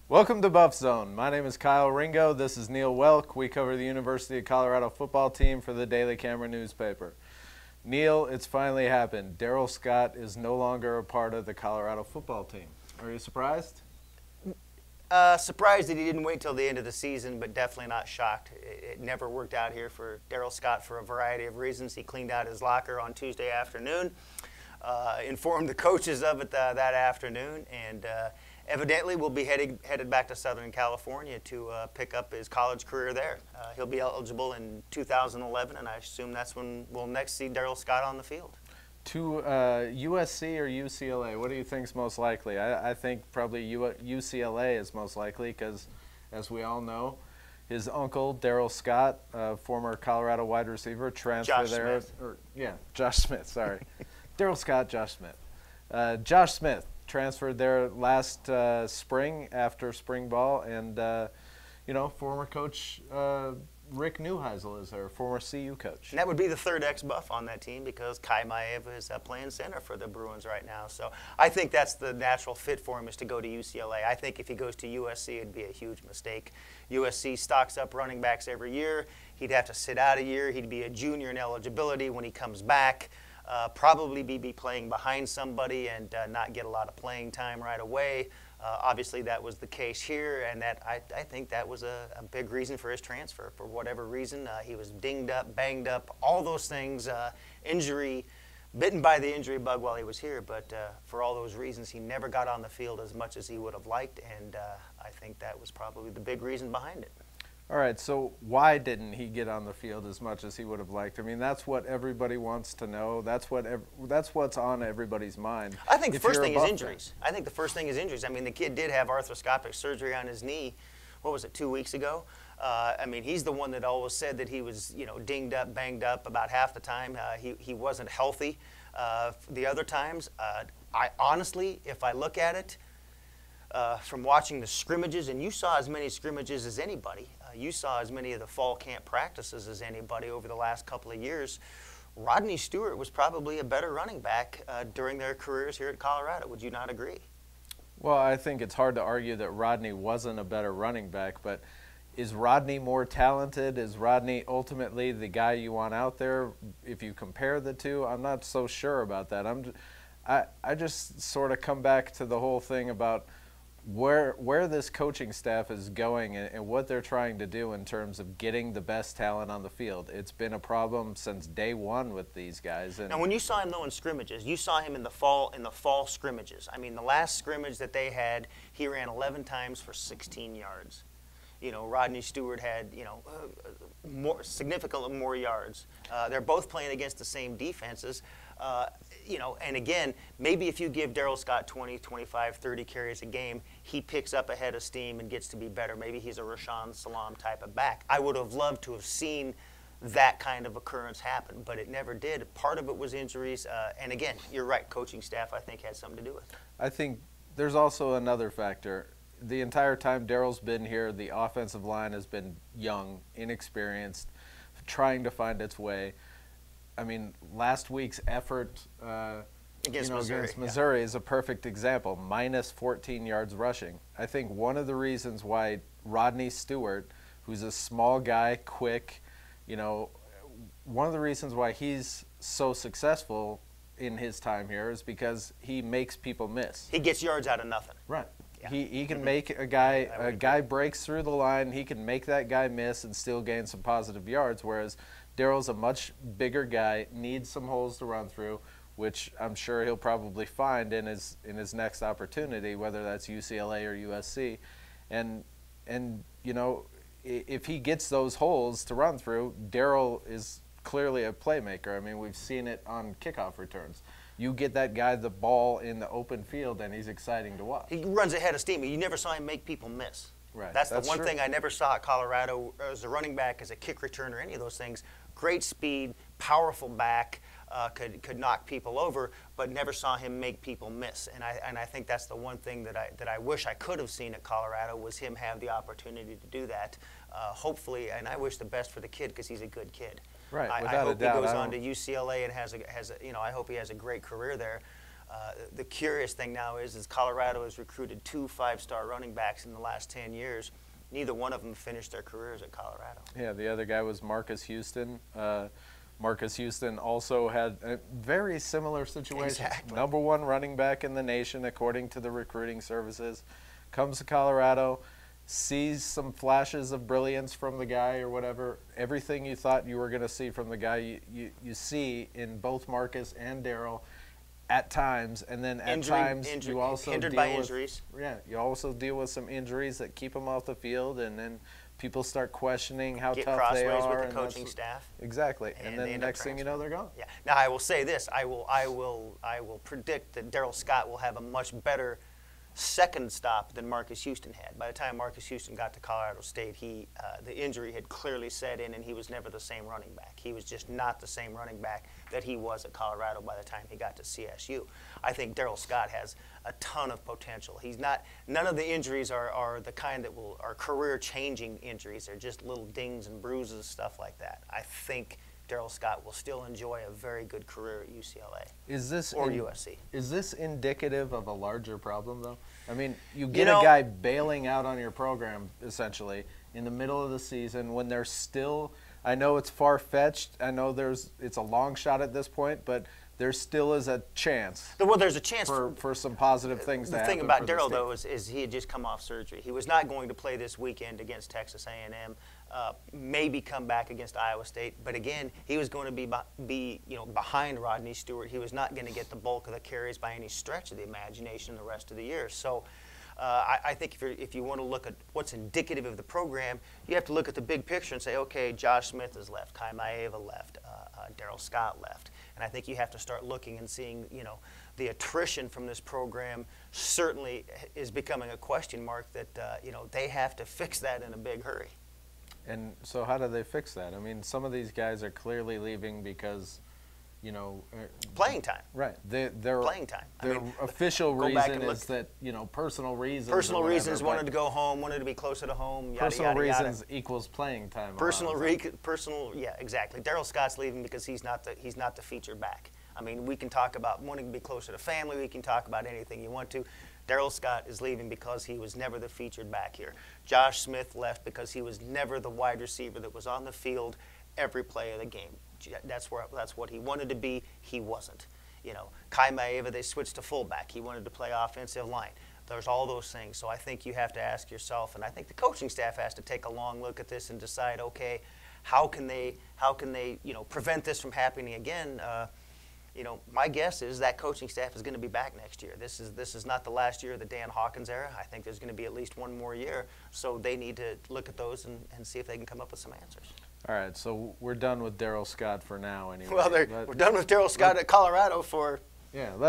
Welcome to Buffzone. My name is Kyle Ringo. This is Neil Welk. We cover the University of Colorado football team for the Daily Camera newspaper. Neil, it's finally happened. Darrell Scott is no longer a part of the Colorado football team. Are you surprised? Surprised that he didn't wait till the end of the season, but definitely not shocked. It never worked out here for Darrell Scott for a variety of reasons. He cleaned out his locker on Tuesday afternoon, informed the coaches of it that afternoon, and evidently will be headed back to Southern California to pick up his college career there. He'll be eligible in 2011, and I assume that's when we'll next see Darrell Scott on the field. To USC or UCLA, what do you think is most likely? I think probably UCLA is most likely because, as we all know, his uncle, Darrell Scott, former Colorado wide receiver, transferred there. Josh Smith, sorry. Darrell Scott, Josh Smith. Josh Smith transferred there last spring after spring ball, and, former coach Rick Neuheisel is their former CU coach. And that would be the third ex-Buff on that team because Kai Maeva is playing center for the Bruins right now. So I think that's the natural fit for him is to go to UCLA. I think if he goes to USC, it'd be a huge mistake. USC stocks up running backs every year. He'd have to sit out a year. He'd be a junior in eligibility when he comes back. Probably be playing behind somebody and not get a lot of playing time right away. Obviously, that was the case here, and that I think that was a big reason for his transfer. For whatever reason, he was dinged up, banged up, all those things, injury, bitten by the injury bug while he was here. But for all those reasons, he never got on the field as much as he would have liked, and I think that was probably the big reason behind it. All right, so why didn't he get on the field as much as he would have liked? I mean, that's what everybody wants to know. That's what's on everybody's mind. I think the first thing is injuries. I think the first thing is injuries. I mean, the kid did have arthroscopic surgery on his knee, what was it, 2 weeks ago? I mean, he's the one that always said that he was, dinged up, banged up about half the time. He wasn't healthy the other times. I honestly, if I look at it, from watching the scrimmages, and you saw as many scrimmages as anybody, you saw as many of the fall camp practices as anybody over the last couple of years. Rodney Stewart was probably a better running back during their careers here at Colorado. Would you not agree? Well, I think it's hard to argue that Rodney wasn't a better running back, but is Rodney more talented? Is Rodney ultimately the guy you want out there? If you compare the two, I'm not so sure about that. I just sort of come back to the whole thing about where this coaching staff is going and what they're trying to do in terms of getting the best talent on the field. It's been a problem since day one with these guys. And now, when you saw him though in scrimmages, you saw him in the fall scrimmages. I mean, the last scrimmage that they had, he ran 11 times for 16 yards. Rodney Stewart had, significantly more yards. They're both playing against the same defenses. And again, maybe if you give Darrell Scott 20, 25, 30 carries a game, he picks up a head of steam and gets to be better. Maybe he's a Rashaan Salaam type of back. I would have loved to have seen that kind of occurrence happen, but it never did. Part of it was injuries. And again, you're right, coaching staff, I think, had something to do with it. I think there's also another factor. The entire time Darrell's been here, the offensive line has been young, inexperienced, trying to find its way. I mean, last week's effort against Missouri is a perfect example, minus 14 yards rushing. I think one of the reasons why Rodney Stewart, who's a small guy, quick, one of the reasons why he's so successful in his time here is because he makes people miss. He gets yards out of nothing. Right. Yeah. He can make a guy breaks through the line, he can make that guy miss and still gain some positive yards, whereas Darrell's a much bigger guy, needs some holes to run through, which I'm sure he'll probably find in his next opportunity, whether that's UCLA or USC. And if he gets those holes to run through, Darrell is clearly a playmaker. I mean, we've seen it on kickoff returns. You get that guy the ball in the open field, and he's exciting to watch. He runs ahead of steam. You never saw him make people miss. Right. That's the one thing I never saw at Colorado as a running back, as a kick returner, any of those things. Great speed, powerful back, could knock people over, but never saw him make people miss. And I think that's the one thing that I wish I could have seen at Colorado was him have the opportunity to do that. Hopefully, and I wish the best for the kid because he's a good kid. Right. I hope he goes on to UCLA and has a I hope he has a great career there. The curious thing now is Colorado has recruited 2 5-star running backs in the last 10 years. Neither one of them finished their careers at Colorado. Yeah, the other guy was Marcus Houston. Marcus Houston also had a very similar situation. Exactly. #1 running back in the nation, according to the recruiting services. Comes to Colorado, sees some flashes of brilliance from the guy or whatever. Everything you thought you were going to see from the guy, you see in both Marcus and Daryl at times. And then at times you also hindered by injuries. Yeah, you also deal with some injuries that keep them off the field, and then people start questioning how tough they are. Get crossways with the and coaching staff. Exactly, and then next thing you know, they're gone. Yeah. Now I will say this: I will predict that Daryl Scott will have a much better second stop than Marcus Houston had. By the time Marcus Houston got to Colorado State, the injury had clearly set in, and he was never the same running back. He was just not the same running back that he was at Colorado by the time he got to CSU. I think Daryl Scott has a ton of potential. None of the injuries are the kind that are career-changing injuries. They're just little dings and bruises, stuff like that. I think Daryl Scott will still enjoy a very good career at UCLA or USC. Is this indicative of a larger problem, though? I mean, you get a guy bailing out on your program, essentially, in the middle of the season when there's still – I know it's far-fetched. I know it's a long shot at this point, but there still is a chance. Well, there's a chance for some positive things to happen. The thing about Daryl, though, is he had just come off surgery. He was not going to play this weekend against Texas A&M. Maybe come back against Iowa State, but again, he was going to be behind Rodney Stewart. He was not going to get the bulk of the carries by any stretch of the imagination the rest of the year. So, I think if you want to look at what's indicative of the program, you have to look at the big picture and say, okay, Josh Smith has left, Kai Maeva left, Daryl Scott left, and I think you have to start looking and seeing, the attrition from this program certainly is becoming a question mark that they have to fix that in a big hurry. And so how do they fix that? I mean, some of these guys are clearly leaving because, playing time. Right. Their playing time. Their official reason is that, personal reasons. Personal reasons, wanted to go home, wanted to be closer to home, yada, personal yada, reasons yada. Equals playing time. Yeah, exactly. Daryl Scott's leaving because he's not the featured back. I mean, we can talk about wanting to be closer to family. We can talk about anything you want to. Daryl Scott is leaving because he was never the featured back here. Josh Smith left because he was never the wide receiver that was on the field every play of the game. That's what he wanted to be. He wasn't. Kai Maeva, they switched to fullback. He wanted to play offensive line. There's all those things. So I think you have to ask yourself, and I think the coaching staff has to take a long look at this and decide, okay, how can they prevent this from happening again? My guess is that coaching staff is going to be back next year. This is not the last year of the Dan Hawkins era. I think there's going to be at least one more year. So they need to look at those and see if they can come up with some answers. All right, so we're done with Daryl Scott for now anyway. Well, we're done with Daryl Scott at Colorado for... Yeah.